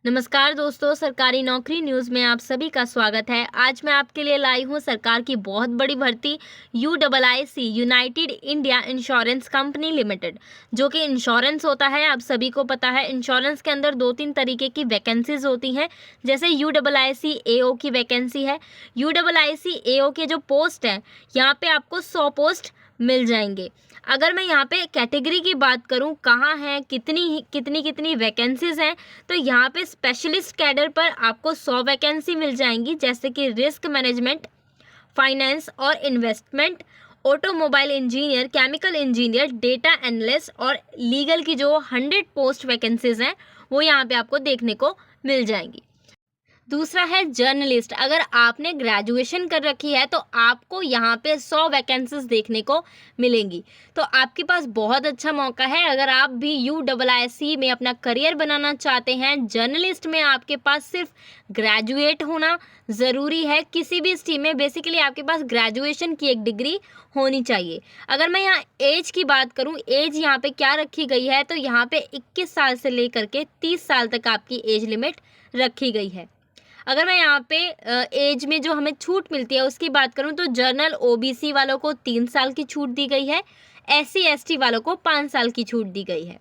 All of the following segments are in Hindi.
नमस्कार दोस्तों, सरकारी नौकरी न्यूज़ में आप सभी का स्वागत है। आज मैं आपके लिए लाई हूँ सरकार की बहुत बड़ी भर्ती UIIC United India insurance company limited, जो कि इंश्योरेंस होता है। आप सभी को पता है इंश्योरेंस के अंदर 2-3 तरीके की वैकेंसीज होती हैं। जैसे UIIC AO की वैकेंसी है। UIIC AO के जो पोस्ट है, यहाँ पे आपको 100 पोस्ट मिल जाएंगे। अगर मैं यहाँ पे कैटेगरी की बात करूँ, कहाँ है, कितनी वैकेंसीज हैं, तो यहाँ पे स्पेशलिस्ट कैडर पर आपको 100 वैकेंसी मिल जाएंगी। जैसे कि रिस्क मैनेजमेंट, फाइनेंस और investment, automobile engineer, chemical engineer, data analyst और लीगल की जो 100 पोस्ट वैकेंसीज हैं वो यहाँ पे आपको देखने को मिल जाएंगी। दूसरा है जर्नलिस्ट। अगर आपने ग्रेजुएशन कर रखी है तो आपको यहाँ पे 100 वैकेंसीज देखने को मिलेंगी। तो आपके पास बहुत अच्छा मौका है। अगर आप भी UIIC में अपना करियर बनाना चाहते हैं, जर्नलिस्ट में आपके पास सिर्फ ग्रेजुएट होना ज़रूरी है। किसी भी स्ट्रीम में बेसिकली आपके पास ग्रेजुएशन की एक डिग्री होनी चाहिए। अगर मैं यहाँ एज की बात करूँ, एज यहाँ पे क्या रखी गई है, तो यहाँ पे 21 साल से लेकर के 30 साल तक आपकी एज लिमिट रखी गई है। अगर मैं यहाँ पे एज में जो हमें छूट मिलती है उसकी बात करूँ, तो जनरल OBC वालों को 3 साल की छूट दी गई है। SC ST वालों को 5 साल की छूट दी गई है।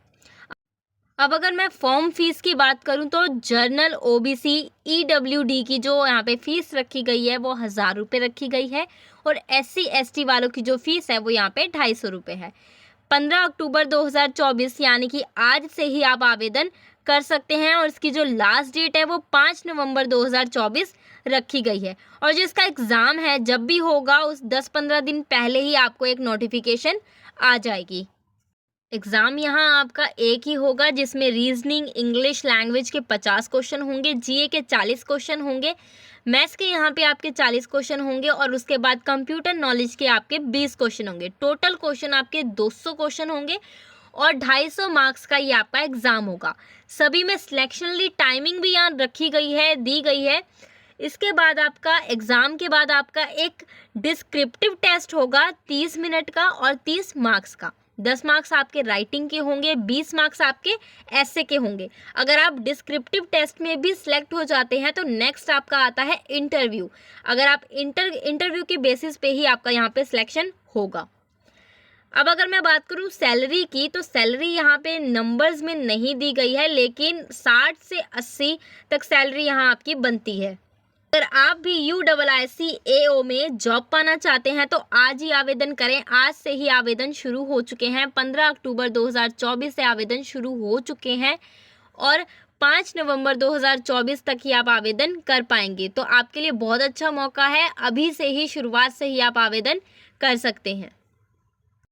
अब अगर मैं फॉर्म फीस की बात करूं, तो जनरल OBC EWD की जो यहाँ पे फीस रखी गई है वो 1000 रुपये रखी गई है। और SC ST वालों की जो फीस है वो यहाँ पे 250 रुपये है। 15 अक्टूबर 2024 यानी कि आज से ही आप आवेदन कर सकते हैं। और इसकी जो लास्ट डेट है वो 5 नवंबर 2024 रखी गई है। और जिसका एग्ज़ाम है जब भी होगा उस 10-15 दिन पहले ही आपको एक नोटिफिकेशन आ जाएगी। एग्ज़ाम यहाँ आपका एक ही होगा, जिसमें रीजनिंग, इंग्लिश लैंग्वेज के 50 क्वेश्चन होंगे, GA के 40 क्वेश्चन होंगे, मैथ्स के यहाँ पे आपके 40 क्वेश्चन होंगे और उसके बाद कंप्यूटर नॉलेज के आपके 20 क्वेश्चन होंगे। टोटल क्वेश्चन आपके 200 क्वेश्चन होंगे और 250 मार्क्स का ये आपका एग्ज़ाम होगा। सभी में सिलेक्शनली टाइमिंग भी यहाँ रखी गई है, दी गई है। इसके बाद आपका एग्ज़ाम के बाद आपका एक डिस्क्रिप्टिव टेस्ट होगा 30 मिनट का और 30 मार्क्स का। 10 मार्क्स आपके राइटिंग के होंगे, 20 मार्क्स आपके ऐसे के होंगे। अगर आप डिस्क्रिप्टिव टेस्ट में भी सिलेक्ट हो जाते हैं तो नेक्स्ट आपका आता है इंटरव्यू। अगर आप इंटरव्यू के बेसिस पे ही आपका यहाँ पे सिलेक्शन होगा। अब अगर मैं बात करूँ सैलरी की, तो सैलरी यहाँ पे नंबर्स में नहीं दी गई है, लेकिन 60 से 80 तक सैलरी यहाँ आपकी बनती है। अगर आप भी UIIC AO में जॉब पाना चाहते हैं तो आज ही आवेदन करें। आज से ही आवेदन शुरू हो चुके हैं। 15 अक्टूबर 2024 से आवेदन शुरू हो चुके हैं और 5 नवंबर 2024 तक ही आप आवेदन कर पाएंगे। तो आपके लिए बहुत अच्छा मौका है। अभी से ही, शुरुआत से ही आप आवेदन कर सकते हैं।